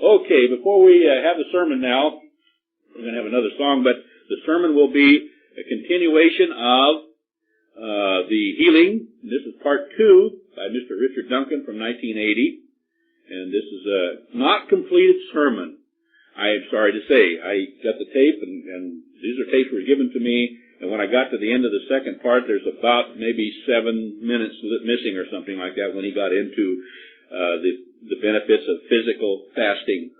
Okay, before we have the sermon now, we're going to have another song, but the sermon will be a continuation of the healing. This is part 2 by Mr. Richard Duncan from 1980, and this is a not completed sermon. I am sorry to say. I got the tape, and these are tapes were given to me, and when I got to the end of the second part, there's about maybe 7 minutes missing or something like that when he got into the benefits of physical fasting,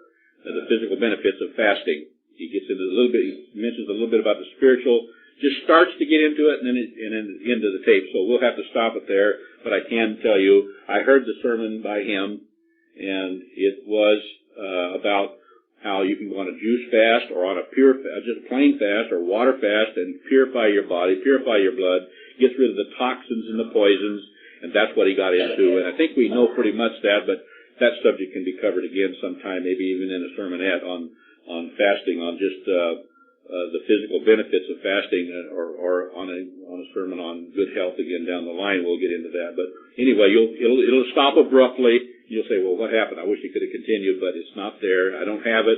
the physical benefits of fasting. He gets into a little bit, he mentions a little bit about the spiritual, just starts to get into it and then into the tape. So we'll have to stop it there, but I can tell you, I heard the sermon by him, and it was about how you can go on a juice fast or on a pure, just plain fast or water fast and purify your body, purify your blood, gets rid of the toxins and the poisons, and that's what he got into. And I think we know pretty much that, but that subject can be covered again sometime, maybe even in a sermonette on fasting, on just the physical benefits of fasting, or on a sermon on good health again down the line. We'll get into that. But anyway, it'll stop abruptly. You'll say, well, what happened? I wish you could have continued, but it's not there. I don't have it,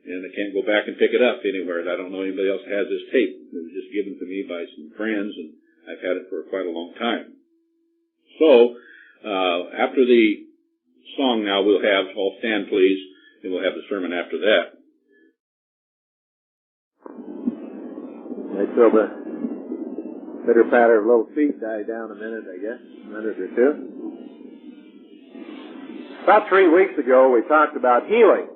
and I can't go back and pick it up anywhere. I don't know anybody else has this tape. It was just given to me by some friends, and I've had it for quite a long time. So after the song now, we'll have, all stand please, and we'll have the sermon after that. Until the pitter-patter of little feet die down a minute, I guess, a minute or two. About 3 weeks ago, we talked about healing.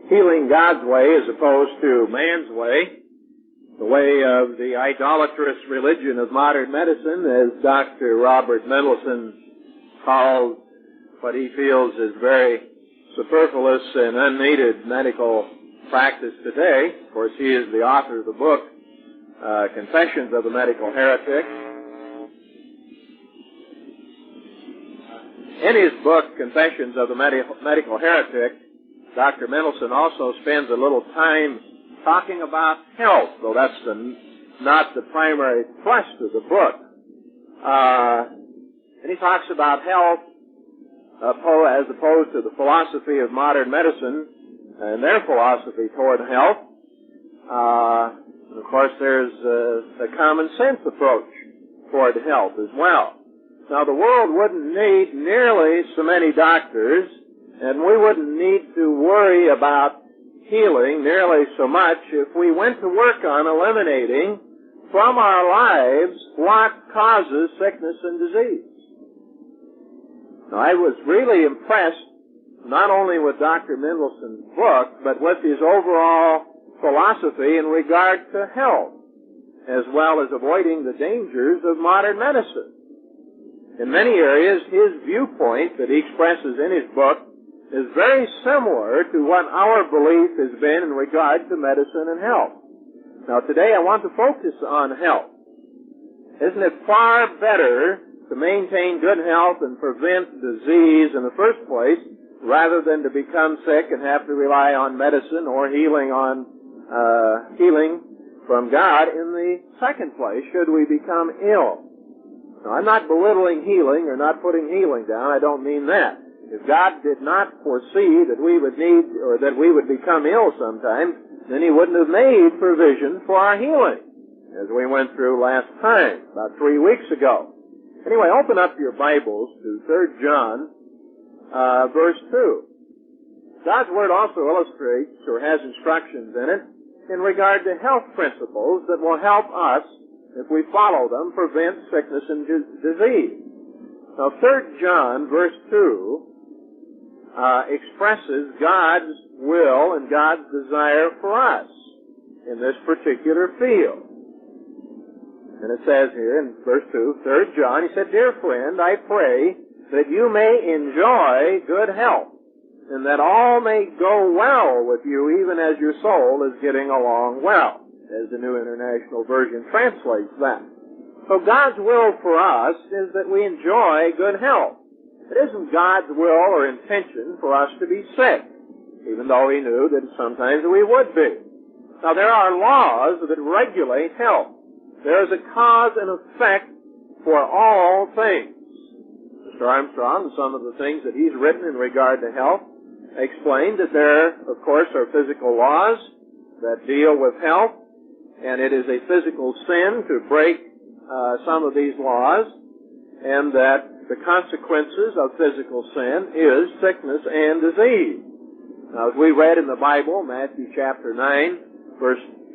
Healing God's way as opposed to man's way. The way of the idolatrous religion of modern medicine, as Dr. Robert Mendelsohn calls what he feels is very superfluous and unneeded medical practice today. Of course, he is the author of the book, Confessions of a Medical Heretic. In his book, Confessions of the Medical Heretic, Dr. Mendelsohn also spends a little time talking about health, though that's not the primary thrust of the book. And he talks about health as opposed to the philosophy of modern medicine and their philosophy toward health. And of course, there's a common sense approach toward health as well. Now, the world wouldn't need nearly so many doctors, and we wouldn't need to worry about healing nearly so much if we went to work on eliminating from our lives what causes sickness and disease. Now, I was really impressed not only with Dr. Mendelssohn's book, but with his overall philosophy in regard to health, as well as avoiding the dangers of modern medicine. In many areas, his viewpoint that he expresses in his book is very similar to what our belief has been in regard to medicine and health. Now, today I want to focus on health. Isn't it far better to maintain good health and prevent disease in the first place, rather than to become sick and have to rely on medicine or healing from God in the second place, should we become ill? Now, I'm not belittling healing or not putting healing down. I don't mean that. If God did not foresee that we would need or that we would become ill sometime, then he wouldn't have made provision for our healing, as we went through last time, about 3 weeks ago. Anyway, open up your Bibles to 3 John, verse 2. God's Word also illustrates or has instructions in it in regard to health principles that will help us, if we follow them, prevent sickness and disease. Now, 3 John, verse 2, expresses God's will and God's desire for us in this particular field. And it says here in verse 2, 3 John, he said, "Dear friend, I pray that you may enjoy good health, and that all may go well with you, even as your soul is getting along well," as the New International Version translates that. So God's will for us is that we enjoy good health. It isn't God's will or intention for us to be sick, even though he knew that sometimes we would be. Now, there are laws that regulate health. There is a cause and effect for all things. Mr. Armstrong, some of the things that he's written in regard to health explained that there, of course, are physical laws that deal with health, and it is a physical sin to break some of these laws, and that the consequences of physical sin is sickness and disease. Now, as we read in the Bible, Matthew chapter 9,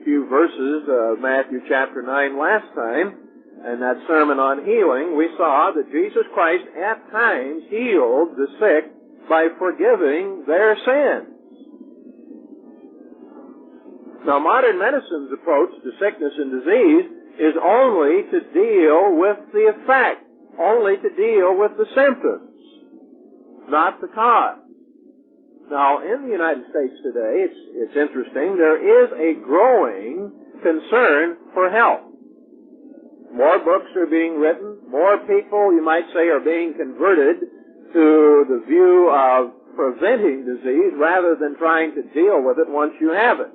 few verses of Matthew chapter 9 last time, and that sermon on healing, we saw that Jesus Christ at times healed the sick by forgiving their sins. Now, modern medicine's approach to sickness and disease is only to deal with the effect, only to deal with the symptoms, not the cause. Now, in the United States today, it's interesting, there is a growing concern for health. More books are being written, more people, you might say, are being converted to the view of preventing disease rather than trying to deal with it once you have it.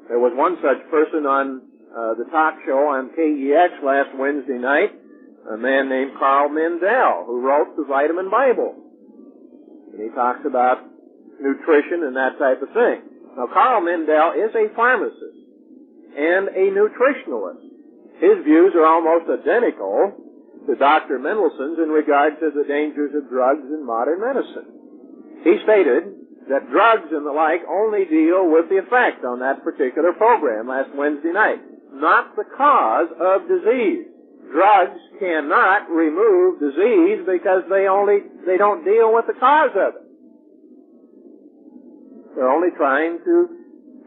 There was one such person on the talk show on KEX last Wednesday night, a man named Carl Mendel, who wrote the Vitamin Bible. And he talks about nutrition and that type of thing. Now, Carl Mendel is a pharmacist and a nutritionalist. His views are almost identical to Dr. Mendelssohn's in regard to the dangers of drugs in modern medicine. He stated that drugs and the like only deal with the effect on that particular program last Wednesday night, not the cause of disease. Drugs cannot remove disease because they don't deal with the cause of it. They're only trying to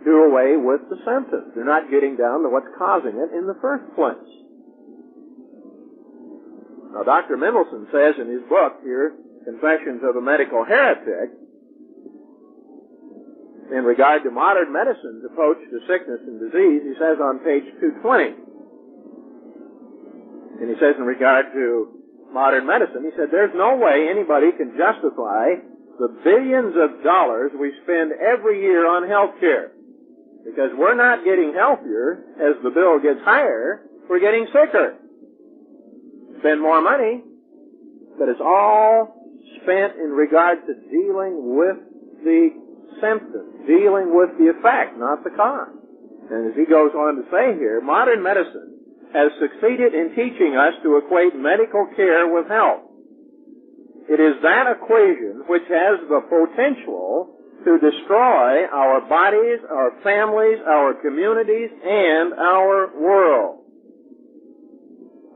do away with the symptoms. They're not getting down to what's causing it in the first place. Now, Dr. Mendelssohn says in his book here, Confessions of a Medical Heretic, in regard to modern medicine's approach to sickness and disease, he says on page 220, and he says in regard to modern medicine, he said, there's no way anybody can justify the billions of dollars we spend every year on health care. Because we're not getting healthier as the bill gets higher, we're getting sicker. Spend more money, but it's all spent in regard to dealing with the symptoms, dealing with the effect, not the cause. And as he goes on to say here, modern medicine has succeeded in teaching us to equate medical care with health. It is that equation which has the potential to destroy our bodies, our families, our communities, and our world.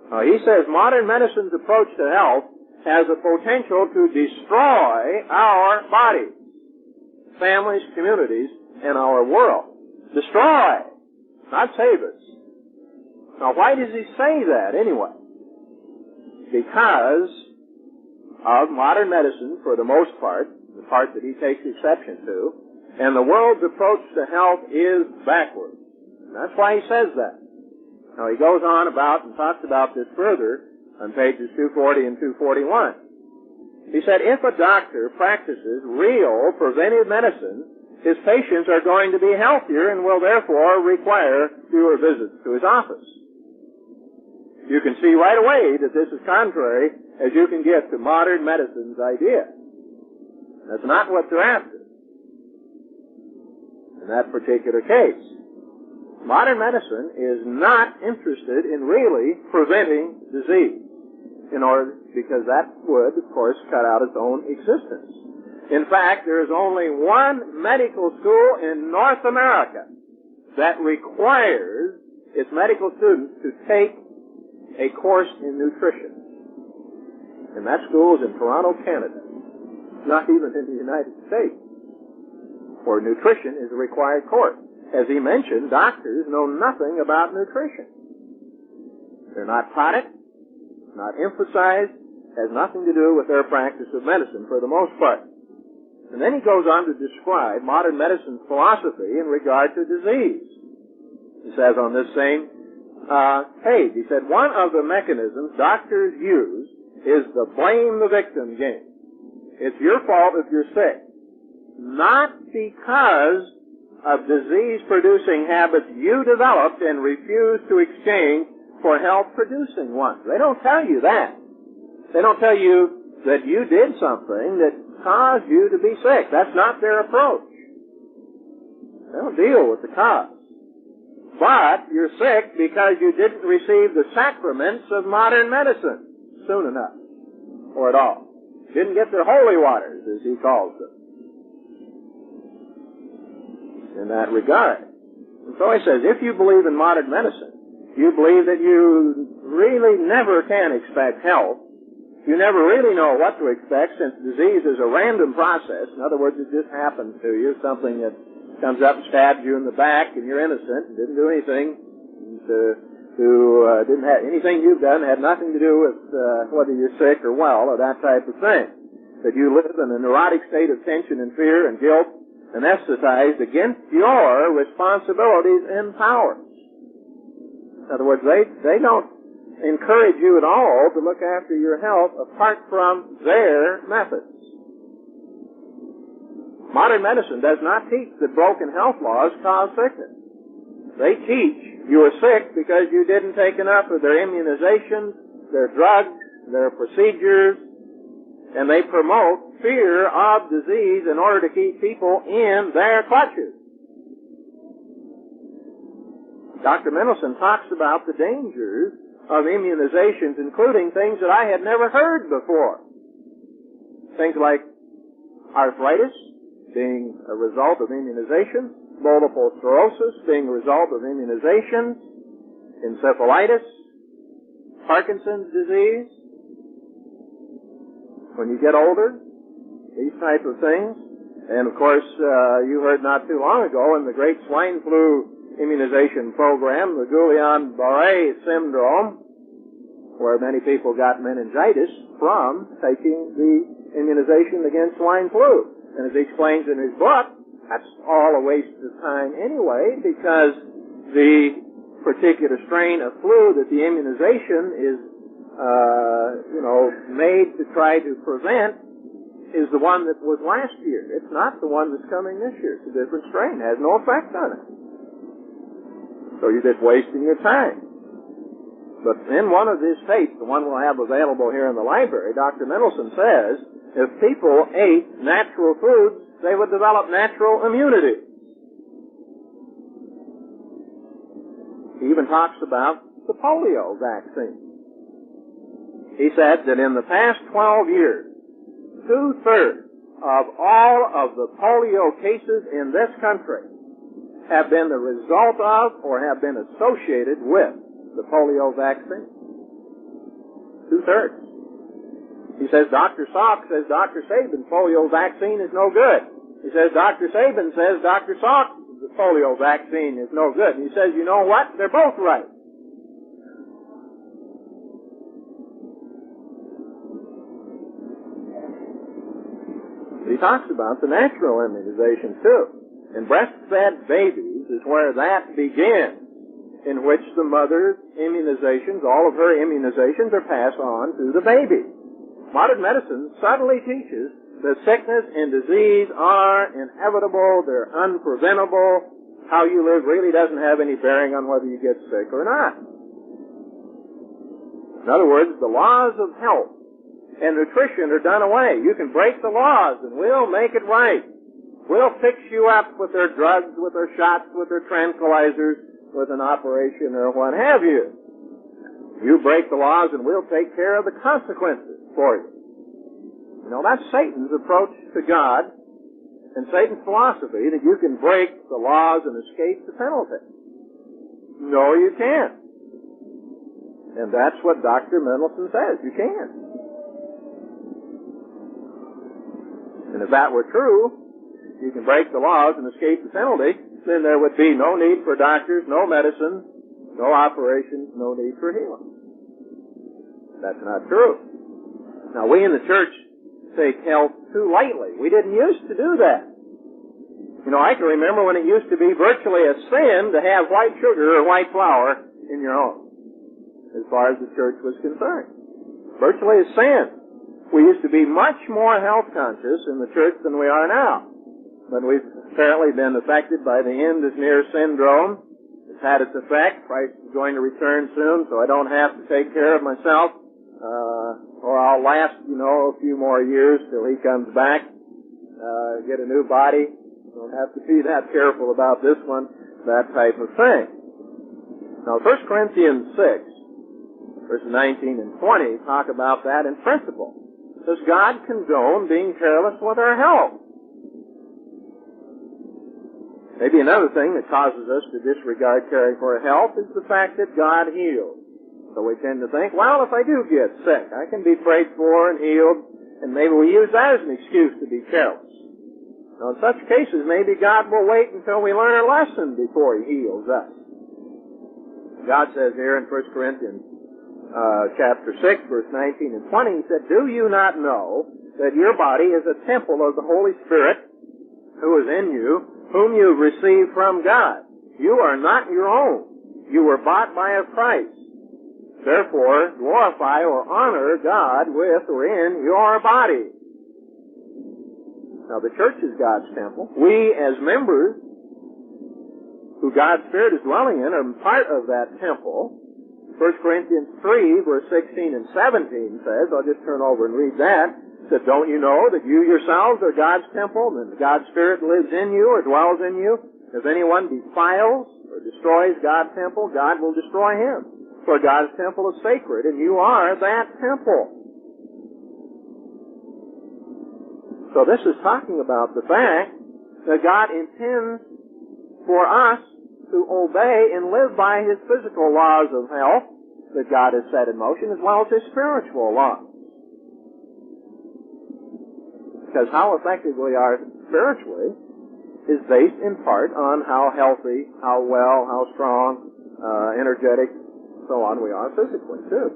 Now, he says modern medicine's approach to health has the potential to destroy our bodies, families, communities, and our world. Destroy, not save us. Now, why does he say that anyway? Because of modern medicine, for the most part, the part that he takes exception to, and the world's approach to health is backward. And that's why he says that. Now, he goes on about and talks about this further on pages 240 and 241. He said, if a doctor practices real preventive medicine, his patients are going to be healthier and will therefore require fewer visits to his office. You can see right away that this is contrary as you can get to modern medicine's idea. That's not what they're after in that particular case. Modern medicine is not interested in really preventing disease because that would, of course, cut out its own existence. In fact, there is only one medical school in North America that requires its medical students to take a course in nutrition. And that school is in Toronto, Canada. Not even in the United States, where nutrition is a required course. As he mentioned, doctors know nothing about nutrition. They're not taught it, not emphasized, has nothing to do with their practice of medicine for the most part. And then he goes on to describe modern medicine's philosophy in regard to disease. He says on this same page, he said, one of the mechanisms doctors use is the blame the victim game. It's your fault if you're sick. Not because of disease-producing habits you developed and refused to exchange for health-producing ones. They don't tell you that. They don't tell you that you did something that cause you to be sick. That's not their approach. They don't deal with the cause. But you're sick because you didn't receive the sacraments of modern medicine soon enough, or at all. Didn't get their holy waters, as he calls them, in that regard. And so he says, if you believe in modern medicine, you believe that you really never can expect health. You never really know what to expect, since disease is a random process. In other words, it just happens to you, something that comes up and stabs you in the back, and you're innocent and didn't do anything. Didn't have anything you've done had nothing to do with whether you're sick or well or that type of thing. That you live in a neurotic state of tension and fear and guilt, anesthetized against your responsibilities and powers. In other words, they don't encourage you at all to look after your health apart from their methods. Modern medicine does not teach that broken health laws cause sickness. They teach you are sick because you didn't take enough of their immunizations, their drugs, their procedures, and they promote fear of disease in order to keep people in their clutches. Dr. Mendelsohn talks about the dangers of immunizations, including things that I had never heard before. Things like arthritis being a result of immunization, multiple sclerosis being a result of immunization, encephalitis, Parkinson's disease. When you get older, these type of things. And of course, you heard not too long ago in the great swine flu immunization program, the Guillain-Barré syndrome, where many people got meningitis from taking the immunization against swine flu. And as he explains in his book, that's all a waste of time anyway, because the particular strain of flu that the immunization is, made to try to prevent is the one that was last year. It's not the one that's coming this year. It's a different strain. It has no effect on it. So you're just wasting your time. But in one of his tapes, the one we'll have available here in the library, Dr. Mendelsohn says, if people ate natural foods, they would develop natural immunity. He even talks about the polio vaccine. He said that in the past 12 years, 2/3 of all of the polio cases in this country have been the result of or have been associated with the polio vaccine. 2/3. He says Dr. Salk says Dr. Saban's polio vaccine is no good. He says Dr. Saban says Dr. Salk's polio vaccine is no good. And he says, you know what? They're both right. He talks about the natural immunization too. And breastfed babies is where that begins, in which the mother's immunizations, all of her immunizations are passed on to the baby. Modern medicine subtly teaches that sickness and disease are inevitable, they're unpreventable. How you live really doesn't have any bearing on whether you get sick or not. In other words, the laws of health and nutrition are done away. You can break the laws and we'll make it right. We'll fix you up with their drugs, with their shots, with their tranquilizers, with an operation or what have you. You break the laws and we'll take care of the consequences for you. You know, that's Satan's approach to God and Satan's philosophy, that you can break the laws and escape the penalty. No, you can't. And that's what Dr. Mendelsohn says. You can't. And if that were true, you can break the laws and escape the penalty, then there would be no need for doctors, no medicine, no operations, no need for healing. That's not true. Now, we in the church take health too lightly. We didn't used to do that. You know, I can remember when it used to be virtually a sin to have white sugar or white flour in your home, as far as the church was concerned. Virtually a sin. We used to be much more health conscious in the church than we are now. But we've apparently been affected by the end is near syndrome. It's had its effect. Christ is going to return soon, so I don't have to take care of myself. or I'll last, a few more years till he comes back, get a new body. Don't have to be that careful about this one, that type of thing. Now, 1 Corinthians 6, verses 19 and 20 talk about that in principle. Does God condone being careless with our health? Maybe another thing that causes us to disregard caring for our health is the fact that God heals. So we tend to think, well, if I do get sick, I can be prayed for and healed, and maybe we use that as an excuse to be careless. Now, in such cases, maybe God will wait until we learn our lesson before He heals us. God says here in 1 Corinthians chapter 6, verse 19 and 20, He said, "Do you not know that your body is a temple of the Holy Spirit who is in you, whom you received from God? You are not your own. You were bought by a price. Therefore, glorify or honor God with or in your body." Now, the church is God's temple. We, as members, who God's Spirit is dwelling in, are part of that temple. 1 Corinthians 3, verse 16 and 17 says, I'll just turn over and read that, that don't you know that you yourselves are God's temple, and God's Spirit lives in you or dwells in you? If anyone defiles or destroys God's temple, God will destroy him. For God's temple is sacred, and you are that temple. So this is talking about the fact that God intends for us to obey and live by His physical laws of health that God has set in motion, as well as His spiritual laws. Because how effective we are spiritually is based in part on how healthy, how well, how strong, energetic, so on we are physically too.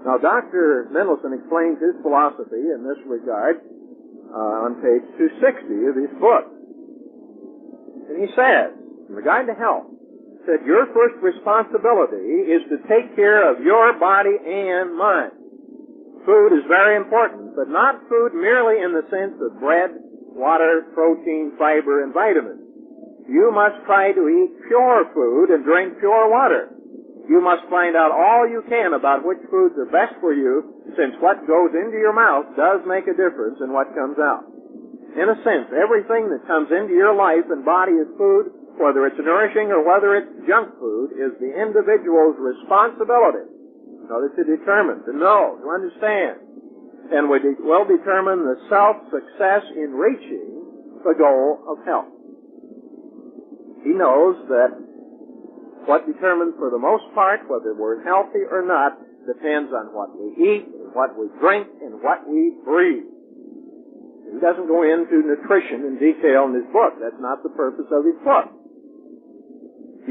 Now, Dr. Mendelsohn explains his philosophy in this regard on page 260 of his book. And he says, in regard to health, that your first responsibility is to take care of your body and mind. Food is very important, but not food merely in the sense of bread, water, protein, fiber, and vitamins. You must try to eat pure food and drink pure water. You must find out all you can about which foods are best for you, since what goes into your mouth does make a difference in what comes out. In a sense, everything that comes into your life and body as food, whether it's nourishing or whether it's junk food, is the individual's responsibility. In order to determine, to know, to understand, and will determine the self-success in reaching the goal of health. He knows that what determines for the most part whether we're healthy or not depends on what we eat, what we drink, and what we breathe. He doesn't go into nutrition in detail in his book. That's not the purpose of his book.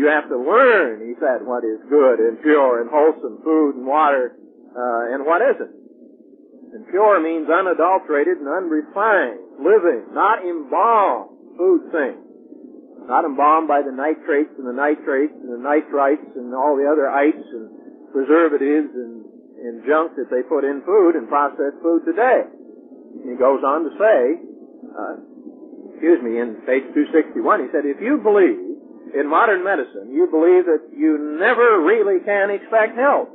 You have to learn, he said, what is good and pure and wholesome food and water, and what isn't. And pure means unadulterated and unrefined, living, not embalmed food things. Not embalmed by the nitrates and the nitrates and the nitrites and all the other ites and preservatives and junk that they put in food and processed food today. And he goes on to say, in page 261, he said, if you believe in modern medicine, you believe that you never really can expect health.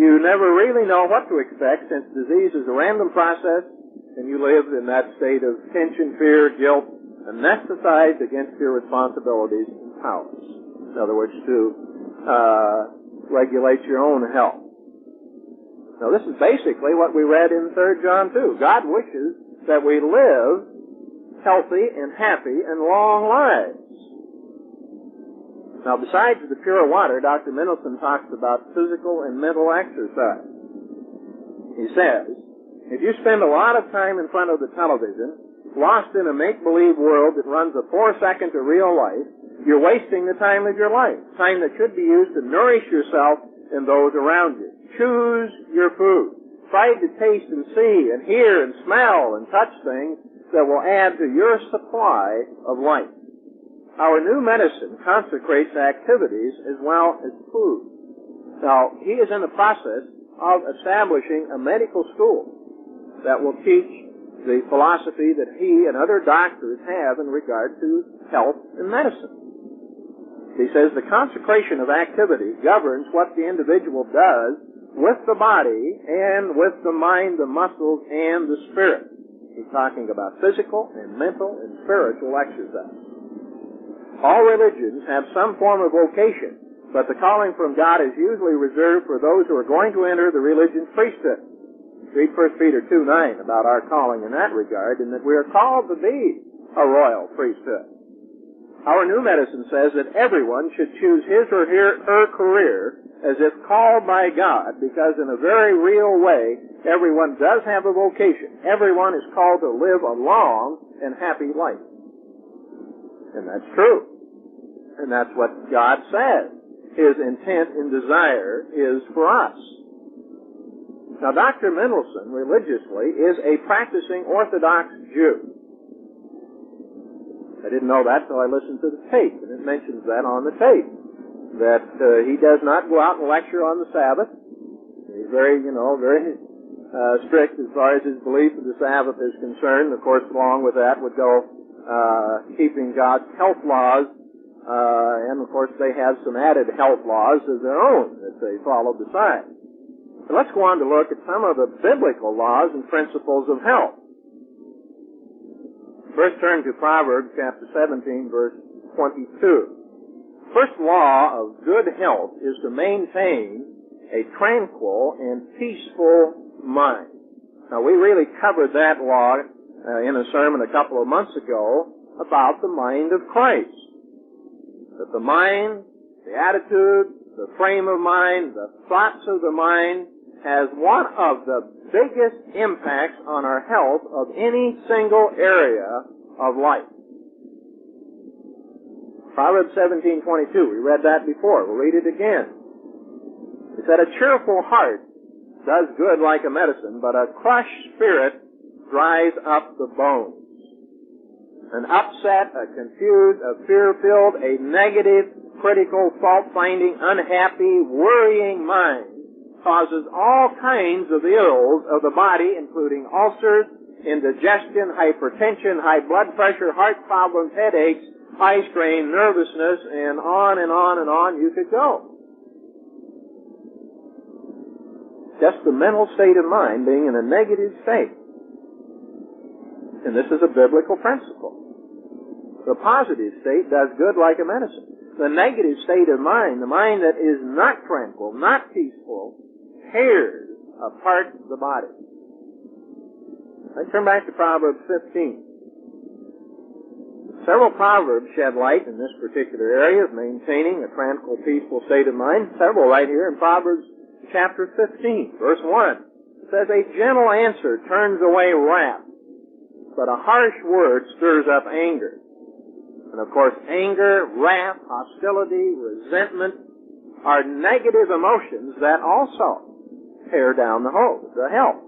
You never really know what to expect, since disease is a random process and you live in that state of tension, fear, guilt, anesthetized against your responsibilities and powers. In other words, to regulate your own health. Now, this is basically what we read in 3 John 2. God wishes that we live healthy and happy and long lives. Now, besides the pure water, Dr. Mendelsohn talks about physical and mental exercise. He says, if you spend a lot of time in front of the television, lost in a make-believe world that runs a 4-second to real life, you're wasting the time of your life, time that should be used to nourish yourself and those around you. Choose your food. Try to taste and see and hear and smell and touch things that will add to your supply of life. Our new medicine consecrates activities as well as food. Now, he is in the process of establishing a medical school that will teach the philosophy that he and other doctors have in regard to health and medicine. He says the consecration of activity governs what the individual does with the body and with the mind, the muscles, and the spirit. He's talking about physical and mental and spiritual exercise. All religions have some form of vocation, but the calling from God is usually reserved for those who are going to enter the religion's priesthood. Read 1 Peter 2:9 about our calling in that regard, and that we are called to be a royal priesthood. Our new medicine says that everyone should choose his or her career as if called by God, because in a very real way, everyone does have a vocation. Everyone is called to live a long and happy life. And that's true. And that's what God says His intent and desire is for us. Now, Dr. Mendelsohn, religiously, is a practicing Orthodox Jew. I didn't know that till I listened to the tape, and it mentions that on the tape, that he does not go out and lecture on the Sabbath. He's very strict as far as his belief of the Sabbath is concerned. Of course, along with that would go keeping God's health laws, and of course they have some added health laws of their own that they follow besides. But let's go on to look at some of the biblical laws and principles of health. First, turn to Proverbs chapter 17, verse 22. First law of good health is to maintain a tranquil and peaceful mind. Now, we really covered that law in a sermon a couple of months ago about the mind of Christ. That the mind, the attitude, the frame of mind, the thoughts of the mind has one of the biggest impacts on our health of any single area of life. Proverbs 17:22, we read that before. We'll read it again. It said, "A cheerful heart does good like a medicine, but a crushed spirit dries up the bones." An upset, a confused, a fear-filled, a negative, critical, fault-finding, unhappy, worrying mind causes all kinds of ills of the body, including ulcers, indigestion, hypertension, high blood pressure, heart problems, headaches, eye strain, nervousness, and on and on and on you could go. Just the mental state of mind being in a negative state. And this is a biblical principle. The positive state does good like a medicine. The negative state of mind, the mind that is not tranquil, not peaceful, tears apart the body. Let's turn back to Proverbs 15. Several Proverbs shed light in this particular area of maintaining a tranquil, peaceful state of mind. Several right here in Proverbs chapter 15, verse 1. It says, "A gentle answer turns away wrath, but a harsh word stirs up anger." And of course, anger, wrath, hostility, resentment are negative emotions that also tear down the health.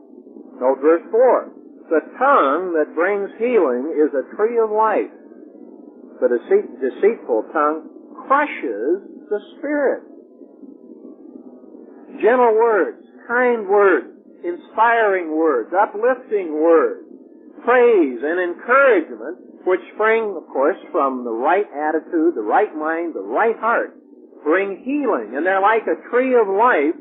Note verse 4. "The tongue that brings healing is a tree of life. The deceitful tongue crushes the spirit." Gentle words, kind words, inspiring words, uplifting words, praise and encouragement, which spring, of course, from the right attitude, the right mind, the right heart, bring healing. And they're like a tree of life,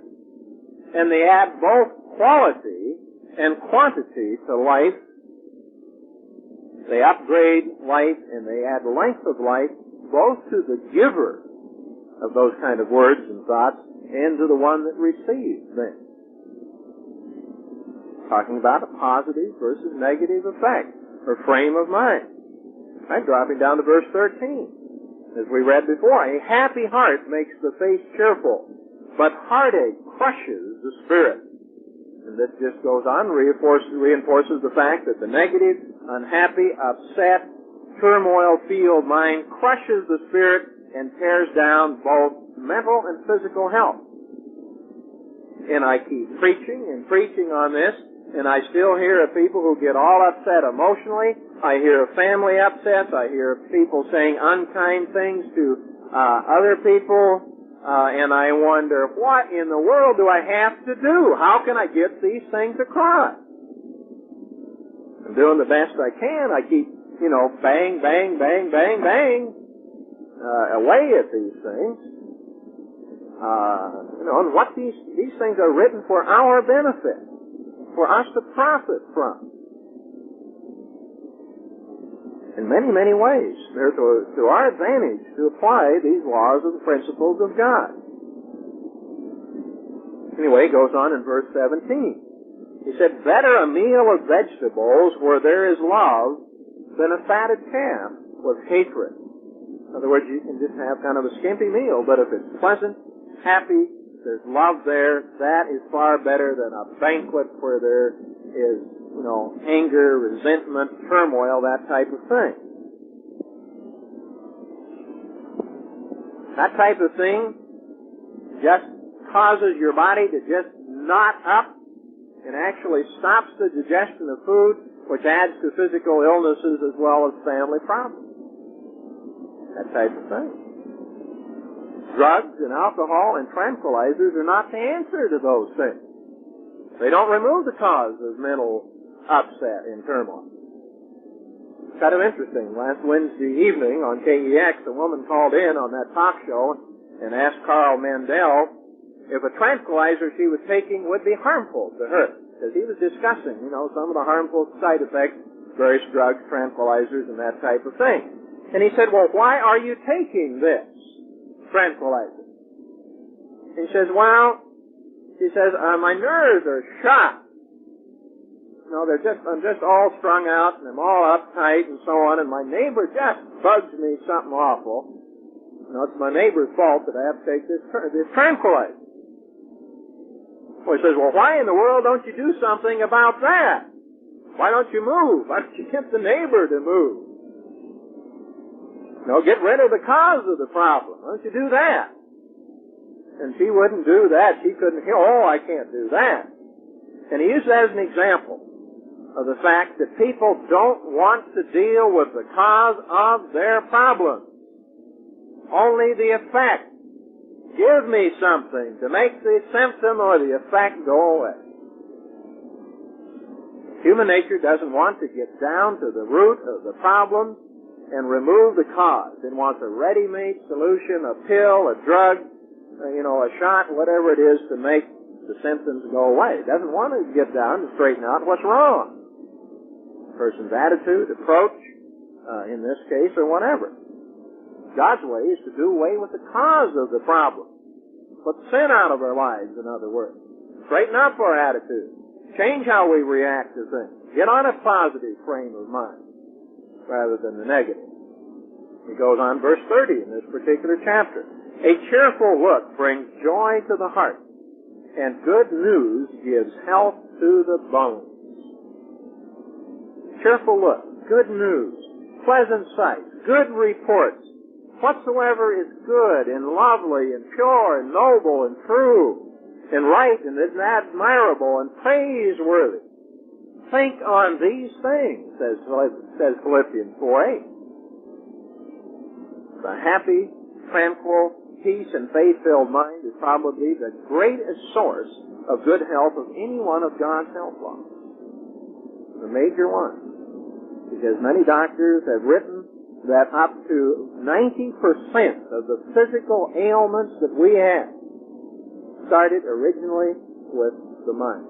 and they add both quality and quantity to life. They upgrade life and they add length of life both to the giver of those kind of words and thoughts and to the one that receives them. Talking about a positive versus negative effect or frame of mind. I'm dropping down to verse 13. As we read before, "A happy heart makes the face cheerful, but heartache crushes the spirit." And this just goes on, reinforces the fact that the negative, unhappy, upset, turmoil-filled mind crushes the spirit and tears down both mental and physical health. And I keep preaching and preaching on this, and I still hear of people who get all upset emotionally. I hear of family upsets. I hear of people saying unkind things to other people. And I wonder, what in the world do I have to do? How can I get these things across? I'm doing the best I can. I keep, bang, bang, bang, bang, bang, away at these things. And what these things are written for our benefit, for us to profit from. In many, many ways. They're to our advantage to apply these laws and principles of God. Anyway, he goes on in verse 17. He said, better a meal of vegetables where there is love than a fatted calf with hatred. In other words, you can just have kind of a skimpy meal, but if it's pleasant, happy, there's love there, that is far better than a banquet where there is, anger, resentment, turmoil, that type of thing. That type of thing just causes your body to just knot up and actually stops the digestion of food, which adds to physical illnesses as well as family problems. That type of thing. Drugs and alcohol and tranquilizers are not the answer to those things. They don't remove the cause of mental upset and turmoil. It's kind of interesting. Last Wednesday evening on KEX, a woman called in on that talk show and asked Carl Mandel if a tranquilizer she was taking would be harmful to her. Because he was discussing, some of the harmful side effects, various drugs, tranquilizers, and that type of thing. And he said, well, why are you taking this tranquilizer? He says, my nerves are shot. I'm just all strung out, and I'm all uptight and so on, and my neighbor just bugs me something awful. It's my neighbor's fault that I have to take this tranquilizer. Well, he says, well, why in the world don't you do something about that? Why don't you move? Why don't you get the neighbor to move? Get rid of the cause of the problem. Why don't you do that? And she wouldn't do that. She couldn't, I can't do that. And he used that as an example of the fact that people don't want to deal with the cause of their problem. Only the effect. Give me something to make the symptom or the effect go away. Human nature doesn't want to get down to the root of the problem and remove the cause. It wants a ready-made solution, a pill, a drug, a shot, whatever it is to make the symptoms go away. It doesn't want to get down and straighten out what's wrong. The person's attitude, approach, in this case, or whatever. God's way is to do away with the cause of the problem. Put sin out of our lives, in other words. Straighten up our attitude. Change how we react to things. Get on a positive frame of mind rather than the negative. He goes on, verse 30 in this particular chapter. A cheerful look brings joy to the heart, and good news gives health to the bones. Cheerful look, good news, pleasant sight, good reports, whatsoever is good and lovely and pure and noble and true and right and admirable and praiseworthy. Think on these things, says Philippians 4:8. The happy, tranquil, peace and faith-filled mind is probably the greatest source of good health of any one of God's health laws. The major one. Because many doctors have written that up to 90% of the physical ailments that we have started originally with the mind,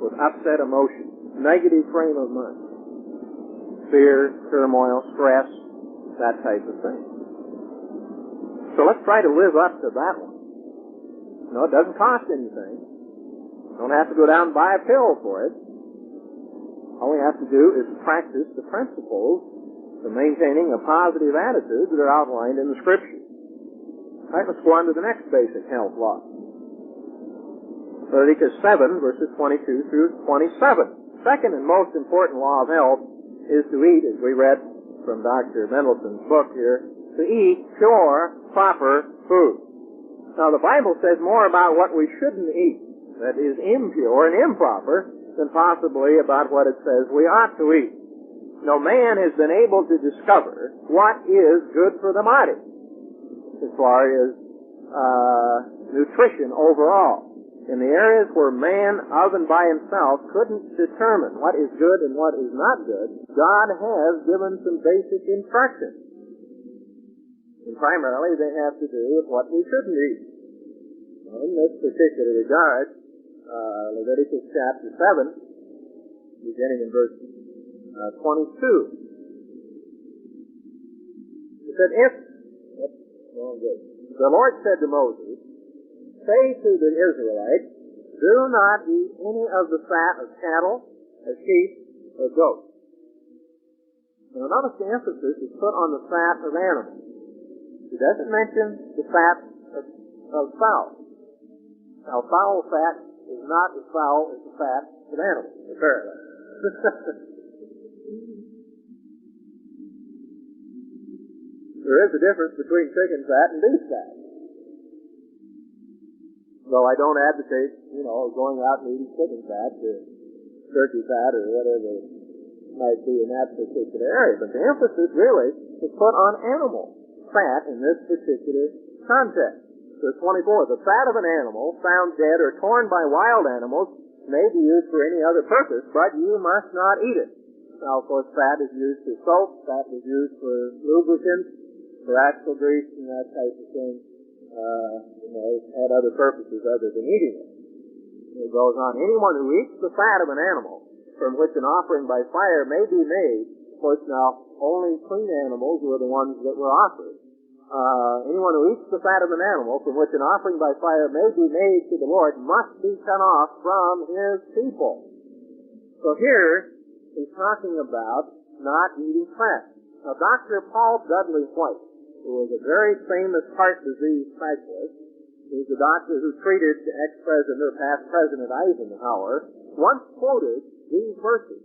with upset emotion, negative frame of mind, fear, turmoil, stress, that type of thing. So let's try to live up to that one. It doesn't cost anything. Don't have to go down and buy a pill for it. All we have to do is practice the principles for maintaining a positive attitude that are outlined in the Scriptures. All right, let's go on to the next basic health law. Leviticus 7, verses 22 through 27. Second and most important law of health is to eat, as we read from Dr. Mendelssohn's book here, to eat pure, proper food. Now, the Bible says more about what we shouldn't eat, that is impure and improper, than possibly about what it says we ought to eat. No man has been able to discover what is good for the body as far as nutrition overall. In the areas where man of and by himself couldn't determine what is good and what is not good, God has given some basic instructions. And primarily they have to do with what we shouldn't eat. Now, in this particular regard, Leviticus chapter 7, beginning in verse 22. It said, the Lord said to Moses, say to the Israelites, do not eat any of the fat of cattle, of sheep, or goats. Now notice the emphasis is put on the fat of animals. He doesn't mention the fat of fowl. Now fowl fat is not as foul as the fat of animals, apparently. There is a difference between chicken fat and beef fat. Though I don't advocate, going out and eating chicken fat or turkey fat or whatever it might be in that particular area. But the emphasis really is put on animal fat in this particular context. Verse 24, the fat of an animal found dead or torn by wild animals may be used for any other purpose, but you must not eat it. Now, of course, fat is used for soap, fat is used for lubricants, for axle grease and that type of thing. Had other purposes other than eating it. It goes on, anyone who eats the fat of an animal from which an offering by fire may be made, of course now, only clean animals were the ones that were offered. Anyone who eats the fat of an animal from which an offering by fire may be made to the Lord must be cut off from his people. So here, he's talking about not eating fat. Now, Dr. Paul Dudley White, who was a very famous heart disease specialist, he's the doctor who treated the ex-president or past President Eisenhower, once quoted these verses.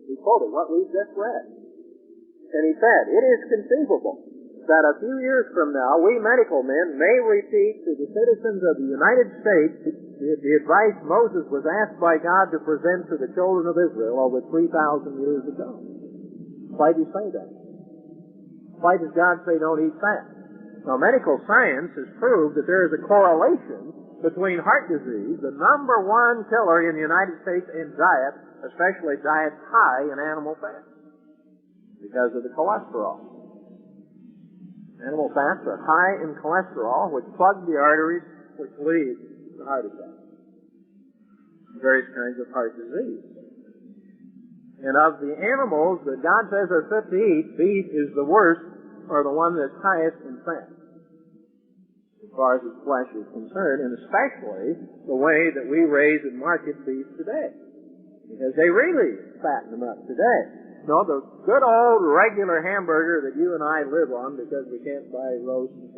He quoted what we've just read. And he said, it is conceivable that a few years from now, we medical men may repeat to the citizens of the United States the advice Moses was asked by God to present to the children of Israel over 3,000 years ago. Why did he say that? Why does God say don't eat fat? Now, medical science has proved that there is a correlation between heart disease, the number one killer in the United States, in diet, especially diets high in animal fat, because of the cholesterol. Animal fats are high in cholesterol, which plug the arteries, which lead to heart attacks, various kinds of heart disease. And of the animals that God says are fit to eat, beef is the worst, or the one that's highest in fat, as far as its flesh is concerned, and especially the way that we raise and market beef today, because they really fatten them up today. No, the good old regular hamburger that you and I live on, because we can't buy roast and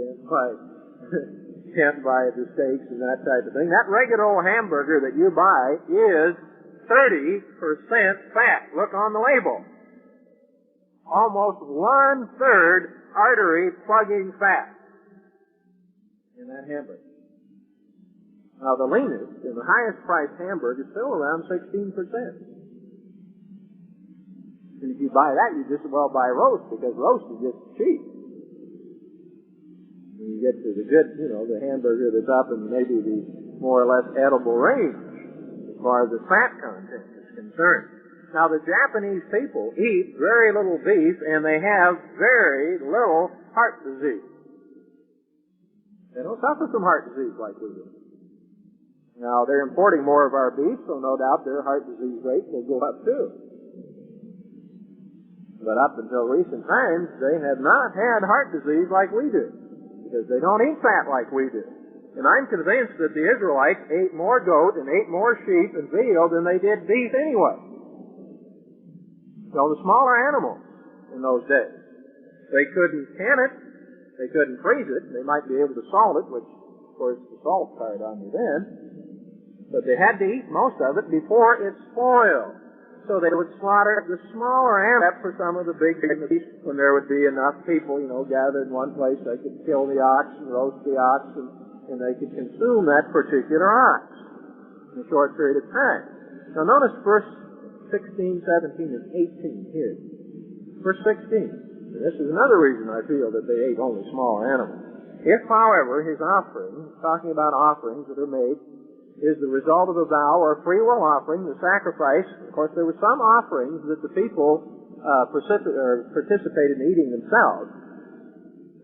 can't buy the steaks and that type of thing, that regular old hamburger that you buy is 30% fat. Look on the label. Almost 1/3 artery plugging fat in that hamburger. Now, the leanest and the highest priced hamburger is still around 16%. And if you buy that, you just as well buy roast, because roast is just cheap. When you get to the good, the hamburger that's up in maybe the more or less edible range, as far as the fat content is concerned. Now, the Japanese people eat very little beef, and they have very little heart disease. They don't suffer from heart disease like we do. Now, they're importing more of our beef, so no doubt their heart disease rate will go up too. But up until recent times, they have not had heart disease like we do, because they don't eat fat like we do. And I'm convinced that the Israelites ate more goat and ate more sheep and veal than they did beef anyway. So the smaller animals in those days. They couldn't can it, they couldn't freeze it, they might be able to salt it, which, of course, the salt tired on you then, but they had to eat most of it before it spoiled. So they would slaughter the smaller animals for some of the big feasts when there would be enough people, gathered in one place. They could kill the ox and roast the ox, and they could consume that particular ox in a short period of time. Now notice verse 16, 17, and 18 here. Verse 16. This is another reason I feel that they ate only small animals. If, however, his offering, talking about offerings that are made, is the result of a vow or free will offering, the sacrifice. Of course, there were some offerings that the people participated in eating themselves.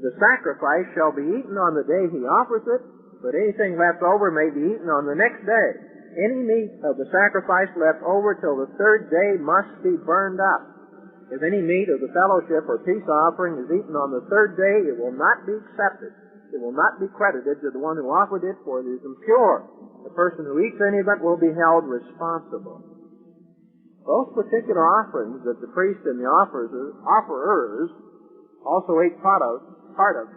The sacrifice shall be eaten on the day he offers it, but anything left over may be eaten on the next day. Any meat of the sacrifice left over till the third day must be burned up. If any meat of the fellowship or peace offering is eaten on the third day, it will not be accepted. It will not be credited to the one who offered it, for it is impure. The person who eats any of it will be held responsible. Those particular offerings that the priest and the offerers also ate part of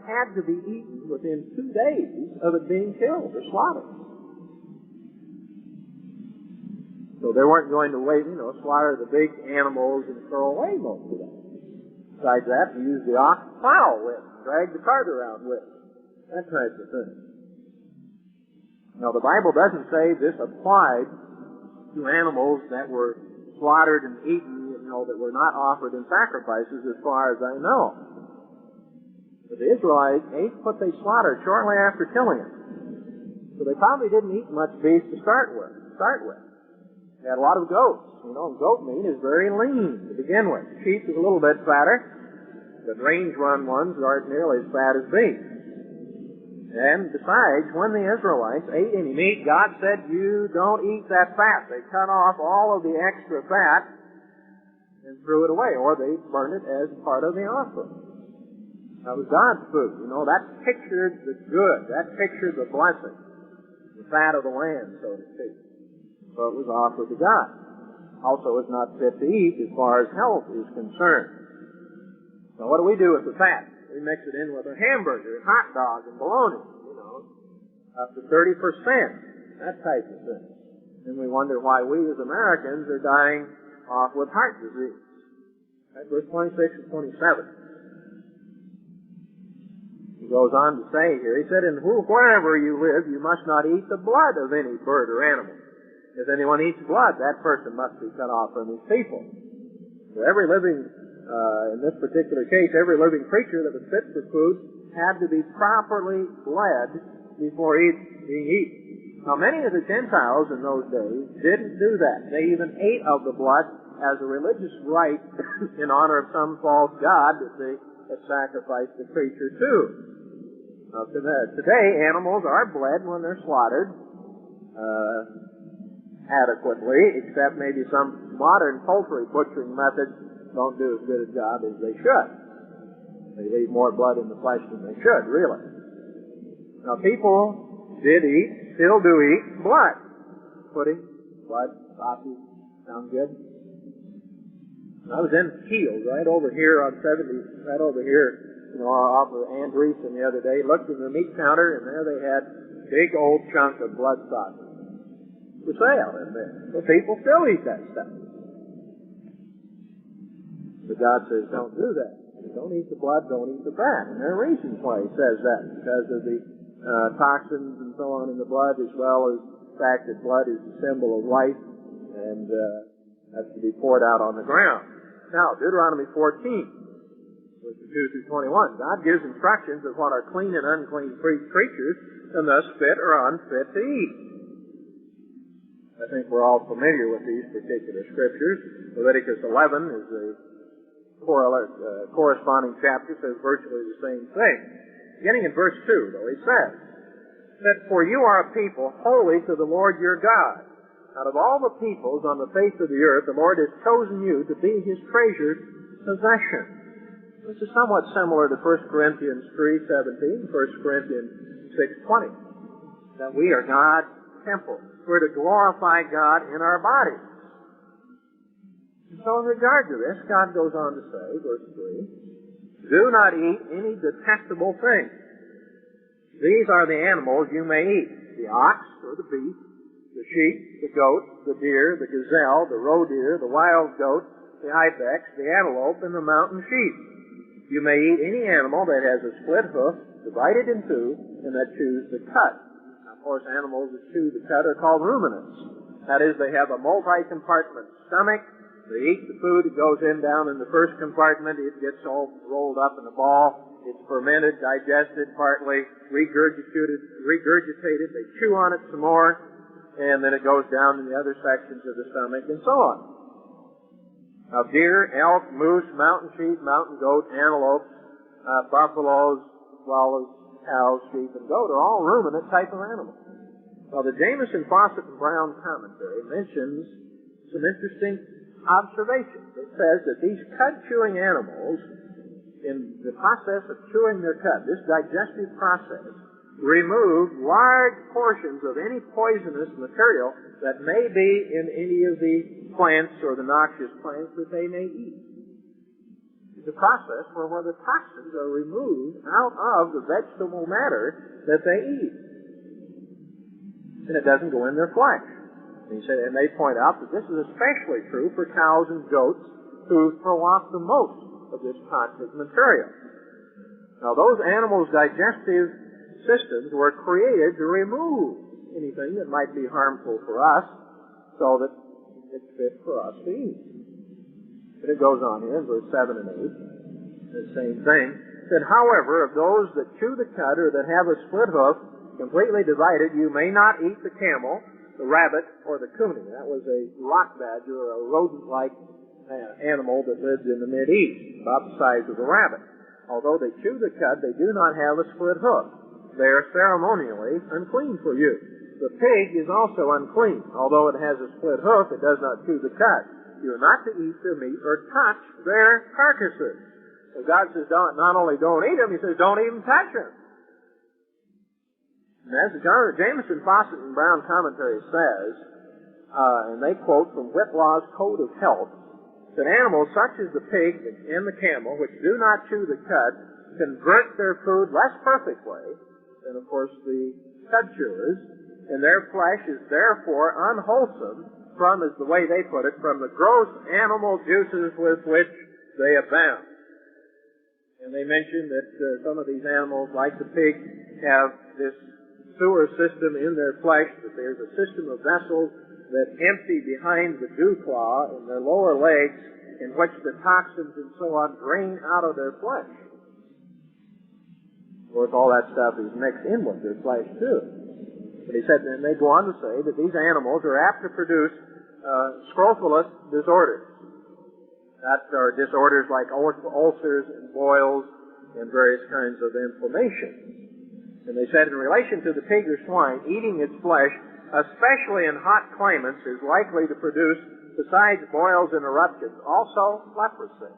had to be eaten within 2 days of it being killed or slaughtered. So they weren't going to wait, slaughter the big animals and throw away most of them. Besides that, they used the ox plow with, drag the cart around with, that type of thing. Now, the Bible doesn't say this applied to animals that were slaughtered and eaten, that were not offered in sacrifices, as far as I know. But the Israelites ate what they slaughtered shortly after killing it. So they probably didn't eat much beef to start with. They had a lot of goats. And goat meat is very lean to begin with. Sheep is a little bit fatter, but range-run ones aren't nearly as fat as beef. And besides, when the Israelites ate any meat, God said, you don't eat that fat. They cut off all of the extra fat and threw it away, or they burned it as part of the offering. That was God's food. That pictured the good. That pictured the blessing, the fat of the land, so to speak. So it was offered to God. Also, it's not fit to eat as far as health is concerned. So what do we do with the fat? We mix it in with a hamburger, hot dog, and bologna, up to 30%, that type of thing. And we wonder why we as Americans are dying off with heart disease. That's verse 26 and 27. He goes on to say here, he said, and wherever you live, you must not eat the blood of any bird or animal. If anyone eats blood, that person must be cut off from his people. So every living, in this particular case, every living creature that was fit for food had to be properly bled before being eaten. Now, many of the Gentiles in those days didn't do that. They even ate of the blood as a religious rite in honor of some false god that they had sacrificed the creature to. Now, today, animals are bled when they're slaughtered adequately, except maybe some modern poultry butchering methods don't do as good a job as they should. They leave more blood in the flesh than they should, really. Now, people did eat, still do eat, blood. Pudding, blood, sausage, sound good? I was in Kiel, right over here on 70, right over here, off of Andreessen the other day, looked at the meat counter, and there they had a big old chunk of blood sausage for sale in there. Well, people still eat that stuff. But God says, don't do that. Don't eat the blood, don't eat the fat. And there are reasons why He says that, because of the toxins and so on in the blood, as well as the fact that blood is a symbol of life, and has to be poured out on the ground. Now, Deuteronomy 14, verses 2 through 21. God gives instructions of what are clean and unclean creatures, and thus fit or unfit to eat. I think we're all familiar with these particular scriptures. Leviticus 11 is the corresponding chapter, says virtually the same thing. Beginning in verse 2, though, he says, that for you are a people holy to the Lord your God. Out of all the peoples on the face of the earth, the Lord has chosen you to be His treasured possession. This is somewhat similar to 1 Corinthians 3:17, 1 Corinthians 6:20, that we are God's temple. We're to glorify God in our bodies. And so in regard to this, God goes on to say, verse 3, do not eat any detestable thing. These are the animals you may eat, the ox or the beast, the sheep, the goat, the deer, the gazelle, the roe deer, the wild goat, the ibex, the antelope, and the mountain sheep. You may eat any animal that has a split hoof, divided in two, and that chews the cud. Now, of course, animals that chew the cud are called ruminants. That is, they have a multi-compartment stomach. They eat the food, it goes in down in the first compartment, it gets all rolled up in a ball, it's fermented, digested, partly regurgitated, they chew on it some more, and then it goes down in the other sections of the stomach, and so on. Now, deer, elk, moose, mountain sheep, mountain goat, antelope, buffaloes, as well as cows, sheep, and goat are all ruminant type of animals. Well, the Jameson, Fawcett, and Brown commentary mentions some interesting observations. It says that these cud-chewing animals, in the process of chewing their cud, this digestive process, remove large portions of any poisonous material that may be in any of the plants or the noxious plants that they may eat. It's a process where the toxins are removed out of the vegetable matter that they eat. And it doesn't go in their flesh. And they point out that this is especially true for cows and goats who throw off the most of this toxic material. Now, those animals' digestive systems were created to remove anything that might be harmful for us so that it's fit for us to eat. But it goes on here in verse 7 and 8, the same thing. It said, however, of those that chew the cud or that have a split hoof, completely divided, you may not eat the camel, the rabbit, or the coonie. That was a rock badger or a rodent-like animal that lived in the Mideast, about the size of a rabbit. Although they chew the cud, they do not have a split hoof. They are ceremonially unclean for you. The pig is also unclean. Although it has a split hoof, it does not chew the cud. You are not to eat their meat or touch their carcasses. So God says, not only don't eat them, He says, don't even touch them. And as the Jameson, Fawcett, and Brown commentary says, and they quote from Whitlaw's Code of Health, that animals such as the pig and the camel, which do not chew the cud, convert their food less perfectly than, of course, the cud chewers, and their flesh is therefore unwholesome from, as the way they put it, from the gross animal juices with which they abound. And they mention that some of these animals, like the pig, have this sewer system in their flesh, that there's a system of vessels that empty behind the dew claw in their lower legs, in which the toxins and so on drain out of their flesh. Of course, all that stuff is mixed in with their flesh, too. But he said, and they go on to say that these animals are apt to produce scrofulous disorders. That are disorders like ulcers and boils and various kinds of inflammation. And they said in relation to the pig or swine, eating its flesh, especially in hot climates, is likely to produce, besides boils and eruptions, also leprosy.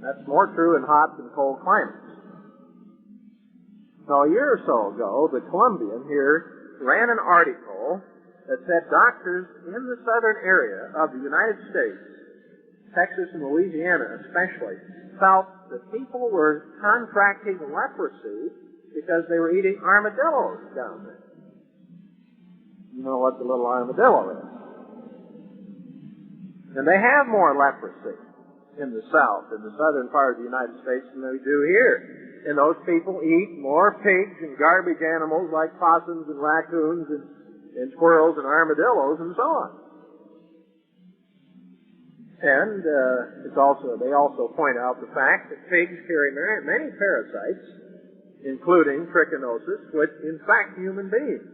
That's more true in hot than cold climates. Now, a year or so ago, the Columbian here ran an article that said doctors in the southern area of the United States, Texas and Louisiana especially, felt that people were contracting leprosy because they were eating armadillos down there. You know what the little armadillo is. And they have more leprosy in the south, in the southern part of the United States, than they do here. And those people eat more pigs and garbage animals like possums and raccoons and squirrels and armadillos and so on. And they also point out the fact that pigs carry many parasites, including trichinosis, which infect human beings.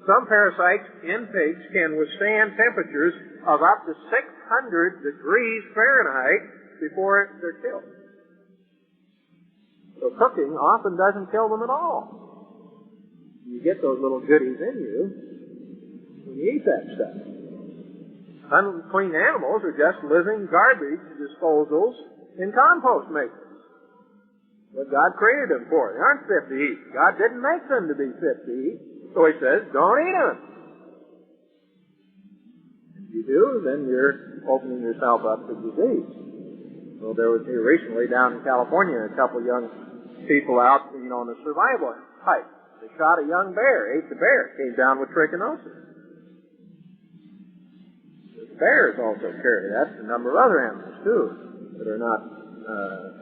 Some parasites in pigs can withstand temperatures of up to 600 degrees Fahrenheit before they're killed. So cooking often doesn't kill them at all. You get those little goodies in you when you eat that stuff. Unclean animals are just living garbage disposals in compost makers. What God created them for. They aren't fit to eat. God didn't make them to be fit to eat. So He says, don't eat them. If you do, then you're opening yourself up to disease. Well, there was here recently down in California, a couple of young people out, on a survival hike. They shot a young bear, ate the bear, came down with trichinosis. The bears also carry that, and a number of other animals, too, that are not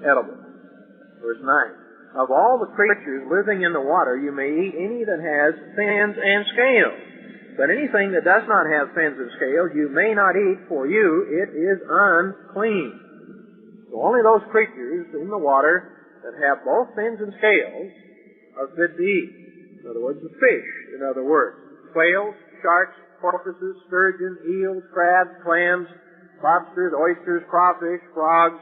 edible. Verse 9. Of all the creatures living in the water, you may eat any that has fins and scales. But anything that does not have fins and scales, you may not eat, for you it is unclean. So only those creatures in the water that have both fins and scales are fit to eat. In other words, the fish, in other words. Whales, sharks, porpoises, sturgeon, eels, crabs, clams, lobsters, oysters, crawfish, frogs,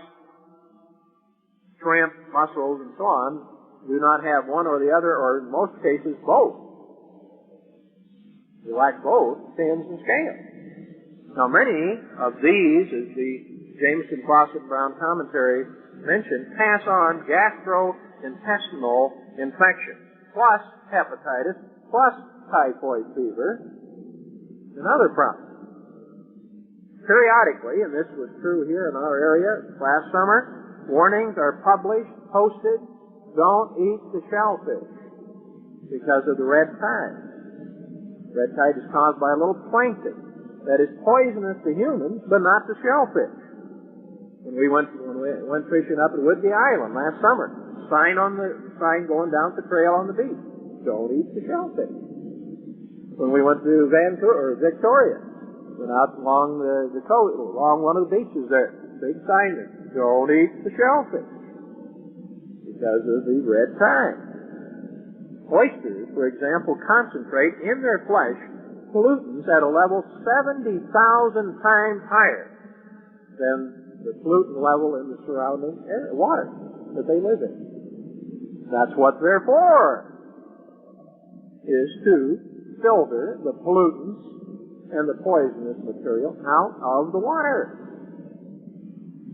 shrimp, mussels, and so on, do not have one or the other, or in most cases both. They lack both fins and scales. Now, many of these, as the Jameson, Fawcett, Brown commentary mentioned, pass on gastrointestinal infection, plus hepatitis, plus typhoid fever, and other problems. Periodically, and this was true here in our area last summer, warnings are published, posted, don't eat the shellfish because of the red tide. Red tide is caused by a little plankton that is poisonous to humans, but not to shellfish. When we went fishing up at Whidbey Island last summer, sign going down the trail on the beach, don't eat the shellfish. When we went to Victoria, went out along the coast, along one of the beaches there, big sign there, don't eat the shellfish because of the red tide. Oysters, for example, concentrate in their flesh pollutants at a level 70,000 times higher than the pollutant level in the surrounding water that they live in. That's what they're for, is to filter the pollutants and the poisonous material out of the water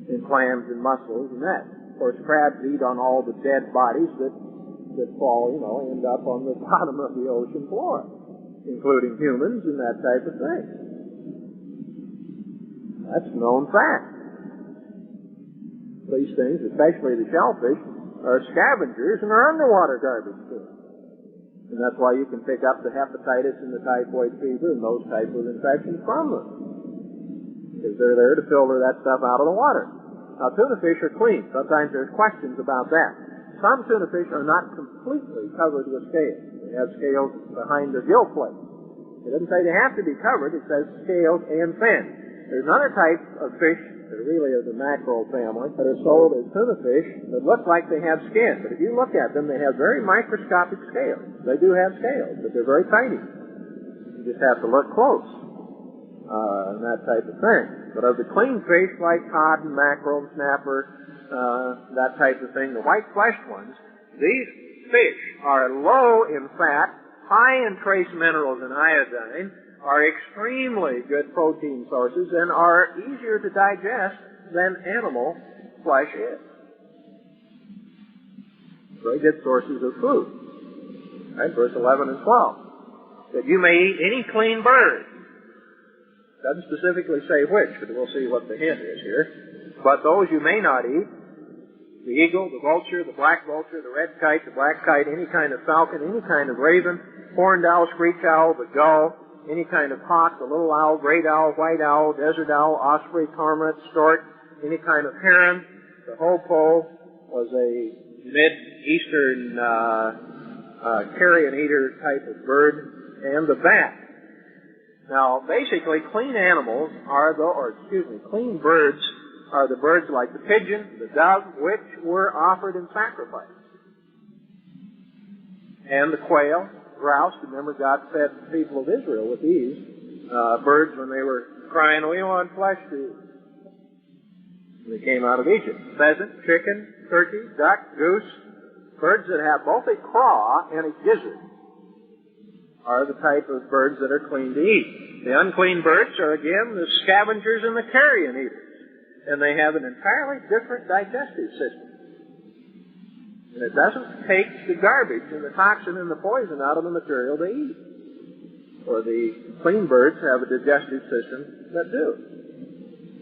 in clams and mussels and that. Of course, crabs eat on all the dead bodies that fall, end up on the bottom of the ocean floor, including humans and that type of thing. That's a known fact. These things, especially the shellfish, are scavengers and are underwater garbage too. And that's why you can pick up the hepatitis and the typhoid fever and those type of infections from them. Because they're there to filter that stuff out of the water. Now, tuna fish are clean. Sometimes there's questions about that. Some tuna fish are not completely covered with scales. They have scales behind their gill plate. It doesn't say they have to be covered. It says scales and fins. There's another type of fish that really is the mackerel family that are sold as tuna fish that look like they have skin. But if you look at them, they have very microscopic scales. They do have scales, but they're very tiny. You just have to look close and that type of thing. But of the clean fish like cod and mackerel and snapper, that type of thing, the white-fleshed ones, these fish are low in fat, high in trace minerals and iodine, are extremely good protein sources, and are easier to digest than animal flesh is. Very good sources of food. Right, verse 11 and 12. That you may eat any clean bird. Doesn't specifically say which, but we'll see what the hint is here. But those you may not eat, the eagle, the vulture, the black vulture, the red kite, the black kite, any kind of falcon, any kind of raven, horned owl, screech owl, the gull, any kind of hawk, the little owl, great owl, white owl, desert owl, osprey, cormorant, stork, any kind of heron. The hopo was a mid-eastern carrion eater type of bird, and the bat. Now, basically, clean animals are clean birds are the birds like the pigeon, the dove, which were offered in sacrifice. And the quail, grouse. Remember, God fed the people of Israel with these birds when they were crying, we want flesh to eat. When they came out of Egypt. Pheasant, chicken, turkey, duck, goose, birds that have both a craw and a gizzard are the type of birds that are clean to eat. The unclean birds are, again, the scavengers and the carrion eaters. And they have an entirely different digestive system. And it doesn't take the garbage and the toxin and the poison out of the material they eat. Or the clean birds have a digestive system that do.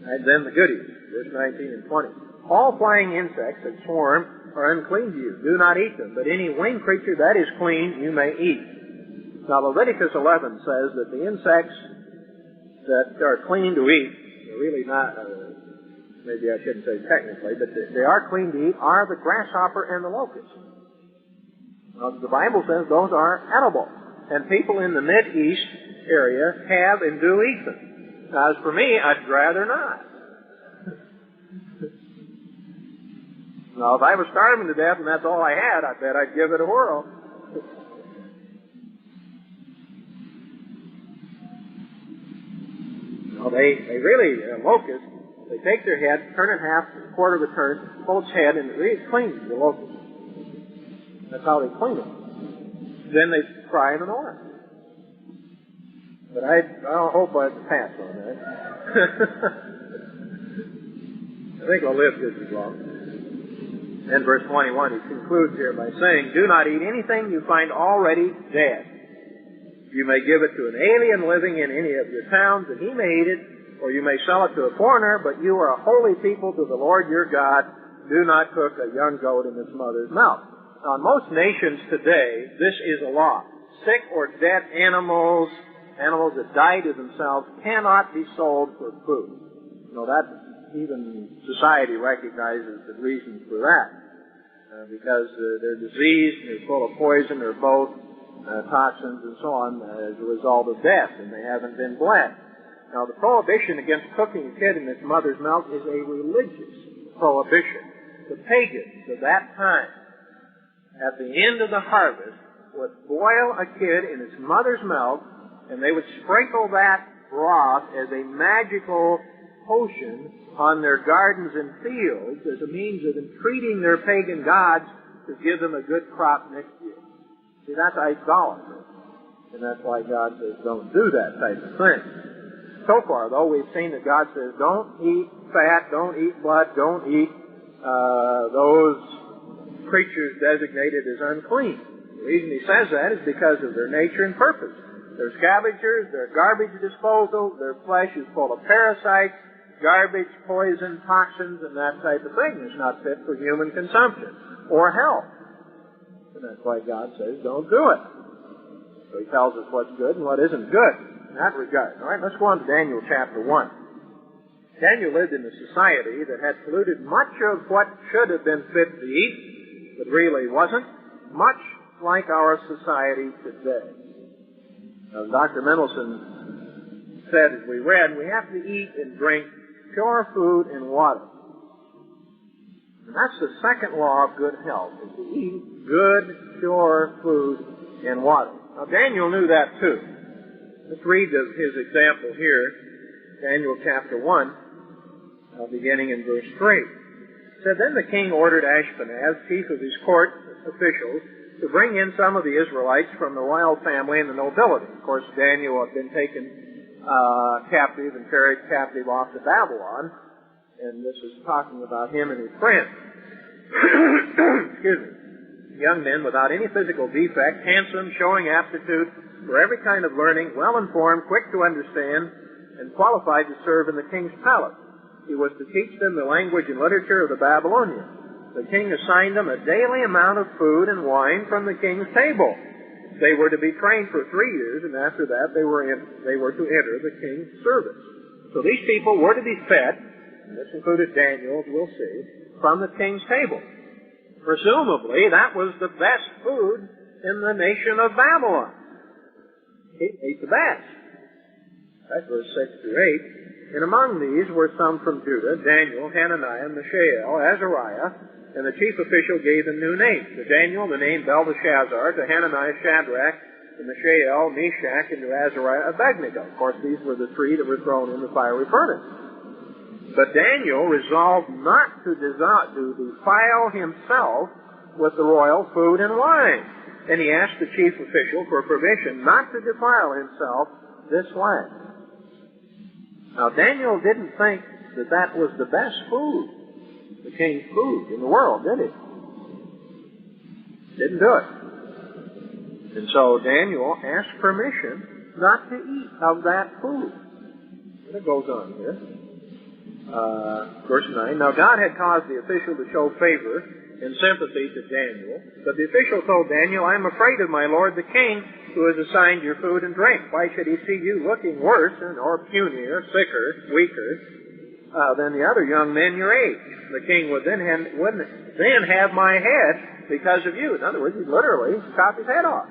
And then the goodies, verse 19 and 20. All flying insects that swarm are unclean to you. Do not eat them, but any winged creature that is clean you may eat. Now Leviticus 11 says that the insects that are clean to eat, are really not, maybe I shouldn't say technically, but they are clean to eat, are the grasshopper and the locust. Now, the Bible says those are edible. And people in the Mid-East area have and do eat them. Now, as for me, I'd rather not. Now, if I was starving to death and that's all I had, I bet I'd give it a whirl. Now, they really, locusts, they take their head, turn it half, a quarter of a turn, pull its head, and it really clings to the locust. That's how they clean it. Then they fry them in oil. But I hope I can pass on that. I think I'll live just as long. In verse 21, he concludes here by saying, "Do not eat anything you find already dead. You may give it to an alien living in any of your towns, and he may eat it, or you may sell it to a foreigner, but you are a holy people to the Lord your God. Do not cook a young goat in its mother's milk." Now, in most nations today, this is a law. Sick or dead animals that died of themselves, cannot be sold for food. You know, that even society recognizes the reasons for that. Because they're diseased, they're full of poison, they're both toxins and so on as a result of death, and they haven't been bled. Now, the prohibition against cooking a kid in its mother's milk is a religious prohibition. The pagans of that time, at the end of the harvest, would boil a kid in its mother's milk, and they would sprinkle that broth as a magical potion on their gardens and fields as a means of entreating their pagan gods to give them a good crop next year. See, that's idolatry. And that's why God says don't do that type of thing. So far, though, we've seen that God says don't eat fat, don't eat blood, don't eat those creatures designated as unclean. The reason he says that is because of their nature and purpose. They're scavengers, they're garbage disposal, their flesh is full of parasites, garbage, poison, toxins, and that type of thing. It's not fit for human consumption or health. And that's why God says don't do it. So he tells us what's good and what isn't good in that regard. All right, let's go on to Daniel chapter 1. Daniel lived in a society that had polluted much of what should have been fit to eat, but really wasn't, much like our society today. Now, Dr. Mendelsohn said, as we read, we have to eat and drink pure food and water. And that's the second law of good health, is to eat good, pure food and water. Now, Daniel knew that too. Let's read of his example here, Daniel chapter 1, beginning in verse 3. It said, "Then the king ordered Ashpenaz, chief of his court officials, to bring in some of the Israelites from the royal family and the nobility." Of course, Daniel had been taken captive and carried captive off to Babylon, and this is talking about him and his friends. Excuse me. Young men without any physical defect, handsome, showing aptitude for every kind of learning, well-informed, quick to understand, and qualified to serve in the king's palace. He was to teach them the language and literature of the Babylonians. The king assigned them a daily amount of food and wine from the king's table. They were to be trained for 3 years, and after that they were to enter the king's service. So these people were to be fed, and this included Daniel, as we'll see, from the king's table. Presumably, that was the best food in the nation of Babylon. He ate the best. That's verse 6 through 8. And among these were some from Judah, Daniel, Hananiah, Mishael, Azariah, and the chief official gave them new names. To Daniel, the name Belteshazzar, to Hananiah, Shadrach, to Mishael, Meshach, and to Azariah, Abednego. Of course, these were the three that were thrown in the fiery furnace. But Daniel resolved not to defile himself with the royal food and wine. And he asked the chief official for permission not to defile himself this way. Now, Daniel didn't think that that was the best food, the king's food in the world, did he? Didn't do it. And so Daniel asked permission not to eat of that food. And it goes on here. Verse 9, "Now God had caused the official to show favor and sympathy to Daniel, but the official told Daniel, 'I am afraid of my lord the king, who has assigned your food and drink. Why should he see you looking worse or punier, sicker, weaker than the other young men your age? The king would then have my head because of you.'" In other words, he literally chopped his head off.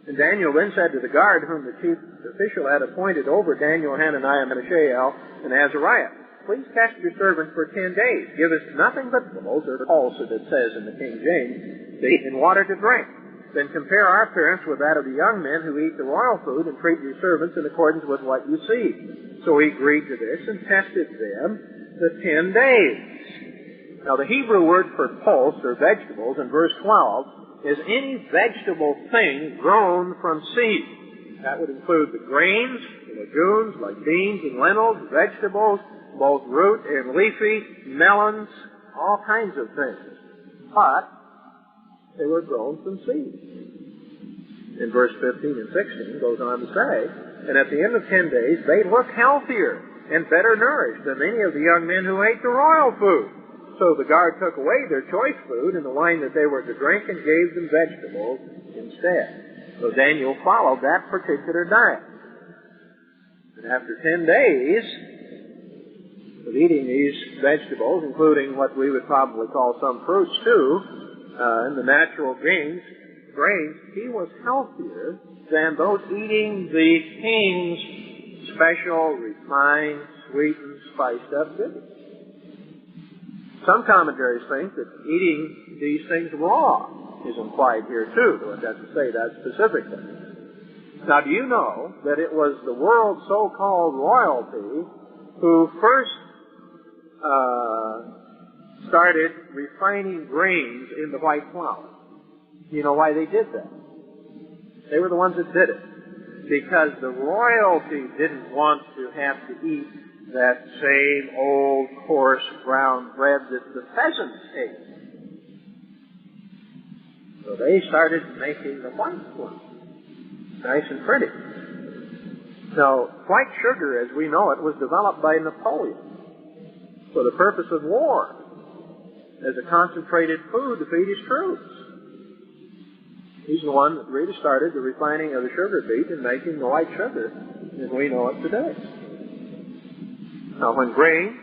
And Daniel then said to the guard whom the chief official had appointed over Daniel, Hananiah, Mishael, and Azariah, "Please test your servants for 10 days. Give us nothing but those are also that says in the King James, to eat and water to drink. Then compare our appearance with that of the young men who eat the royal food and treat your servants in accordance with what you see." So he agreed to this and tested them the 10 days. Now the Hebrew word for pulse or vegetables in verse 12 is any vegetable thing grown from seed. That would include the grains, the legumes like beans and lentils, vegetables, both root and leafy, melons, all kinds of things. But they were grown from seed. In verse 15 and 16 goes on to say, and at the end of 10 days they looked healthier and better nourished than any of the young men who ate the royal food. So the guard took away their choice food and the wine that they were to drink and gave them vegetables instead. So Daniel followed that particular diet. And after 10 days of eating these vegetables, including what we would probably call some fruits too, and the natural grains, he was healthier than those eating the king's special, refined, sweetened, spiced up goodies. Some commentaries think that eating these things raw is implied here too, though it doesn't say that specifically. Now, do you know that it was the world's so-called royalty who first started refining grains in the white flour? You know why they did that? They were the ones that did it. Because the royalty didn't want to have to eat that same old, coarse, brown bread that the peasants ate. So they started making the white flour nice and pretty. Now, white sugar, as we know it, was developed by Napoleon for the purpose of war, as a concentrated food to feed his troops. He's the one that really started the refining of the sugar beet and making the white sugar as we know it today. Now, when grain,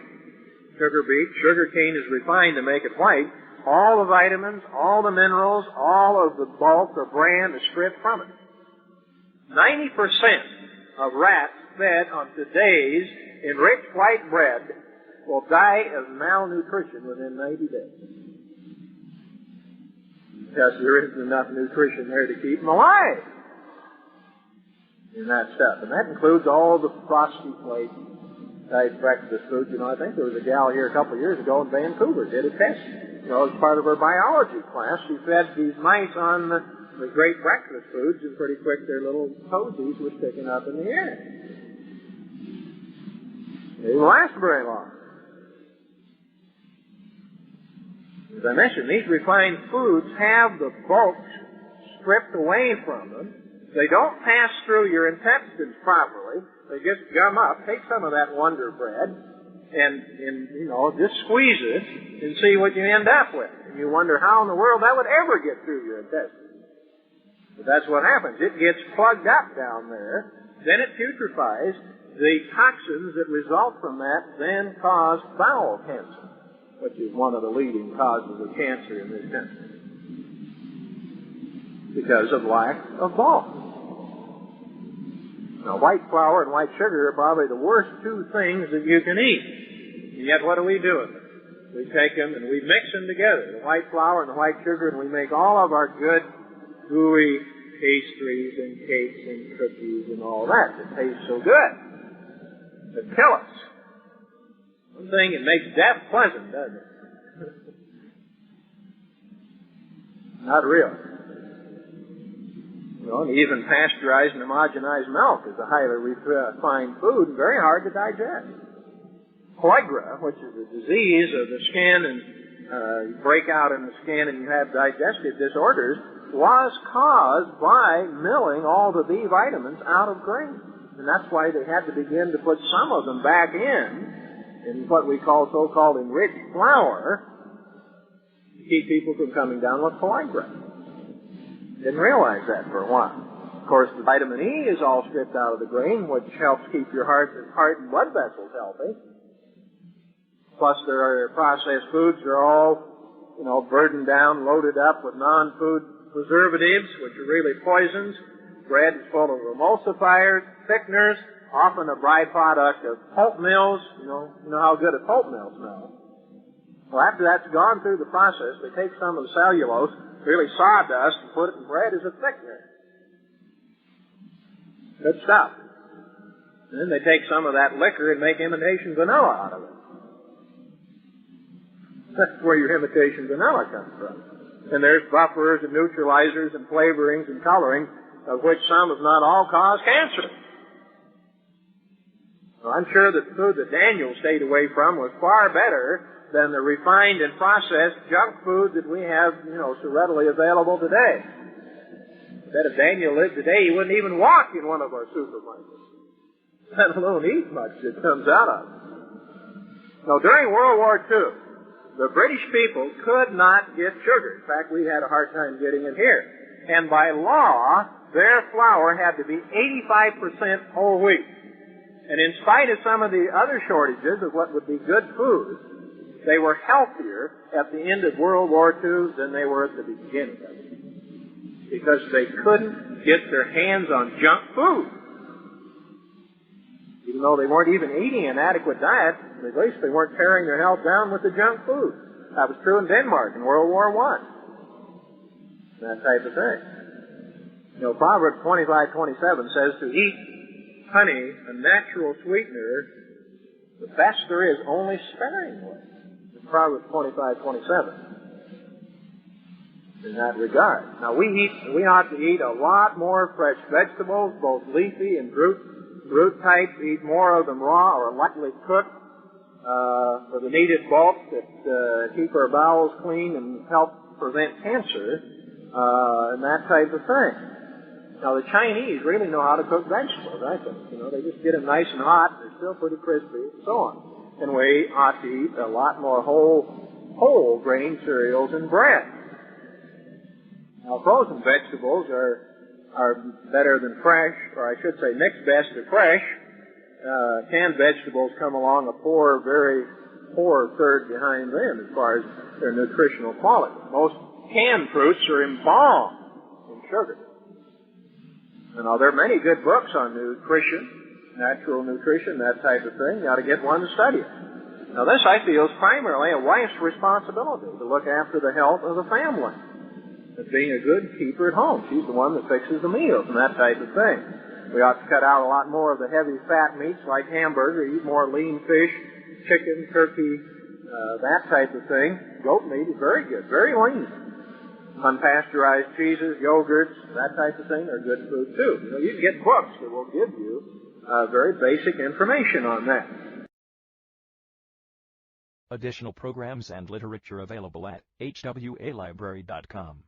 sugar beet, sugar cane is refined to make it white, all the vitamins, all the minerals, all of the bulk or bran is stripped from it. 90% of rats fed on today's enriched white bread will die of malnutrition within 90 days. Because there isn't enough nutrition there to keep them alive in that stuff. And that includes all the frosty flakes, type breakfast foods. You know, I think there was a gal here a couple of years ago in Vancouver did a test. You know, as part of her biology class, she fed these mice on the great breakfast foods, and pretty quick their little toesies were sticking up in the air. They didn't last very long. As I mentioned, these refined foods have the bulk stripped away from them. They don't pass through your intestines properly. They just gum up. Take some of that Wonder Bread and you know, just squeeze it and see what you end up with. And you wonder how in the world that would ever get through your intestines. But that's what happens. It gets plugged up down there. Then it putrefies. The toxins that result from that then cause bowel cancer, which is one of the leading causes of cancer in this country, because of lack of bulk. Now, white flour and white sugar are probably the worst two things that you can eat. And yet, what do we do with them? We take them and we mix them together, the white flour and the white sugar, and we make all of our good, gooey pastries and cakes and cookies and all that tastes so good. They kill us. One thing, it makes death pleasant, doesn't it? Not really. You know, and even pasteurized and homogenized milk is a highly refined food and very hard to digest. Pellagra, which is a disease of the skin and break out in the skin and you have digestive disorders, was caused by milling all the B vitamins out of grain. And that's why they had to begin to put some of them back in what we call so-called enriched flour, to keep people from coming down with pellagra. Didn't realize that for a while. Of course, the vitamin E is all stripped out of the grain, which helps keep your heart and blood vessels healthy. Plus, their processed foods are all, you know, burdened down, loaded up with non-food preservatives, which are really poisons. Bread is full of emulsifiers, thickeners, often a byproduct of pulp mills. You know how good a pulp mill smells. Well, after that's gone through the process, they take some of the cellulose, really sawdust, and put it in bread as a thickener. Good stuff. And then they take some of that liquor and make imitation vanilla out of it. That's where your imitation vanilla comes from. And there's buffers and neutralizers and flavorings and colorings, of which some, if not all, cause cancer. Well, I'm sure that the food that Daniel stayed away from was far better than the refined and processed junk food that we have, so readily available today. That if Daniel lived today, he wouldn't even walk in one of our supermarkets, let alone eat much that comes out of it. Now, during World War II, the British people could not get sugar. In fact, we had a hard time getting it here. And by law, their flour had to be 85% whole wheat. And in spite of some of the other shortages of what would be good food, they were healthier at the end of World War II than they were at the beginning of it. Because they couldn't get their hands on junk food. Even though they weren't even eating an adequate diet, at least they weren't tearing their health down with the junk food. That was true in Denmark in World War I. That type of thing. Proverbs 25:27 says to eat honey, a natural sweetener, the best there is, only sparingly. It's Proverbs 25:27. In that regard. Now we ought to eat a lot more fresh vegetables, both leafy and root types. Eat more of them raw or lightly cooked for the needed bulk that keep our bowels clean and help prevent cancer and that type of thing. Now the Chinese really know how to cook vegetables, I think. They just get them nice and hot. They're still pretty crispy and so on. And we ought to eat a lot more whole grain cereals and bread. Now, frozen vegetables are better than fresh, or I should say next best to fresh. Canned vegetables come along a very poor third behind them as far as their nutritional quality. Most canned fruits are embalmed in sugar. Now, there are many good books on nutrition, natural nutrition, that type of thing. You ought to get one to study it. Now, this, I feel, is primarily a wife's responsibility to look after the health of the family. As being a good keeper at home. She's the one that fixes the meals and that type of thing. We ought to cut out a lot more of the heavy fat meats like hamburger, eat more lean fish, chicken, turkey, that type of thing. Goat meat is very good, very lean. Unpasteurized cheeses, yogurts, that type of thing are good food too. You can get books that will give you very basic information on that. Additional programs and literature available at hwalibrary.com.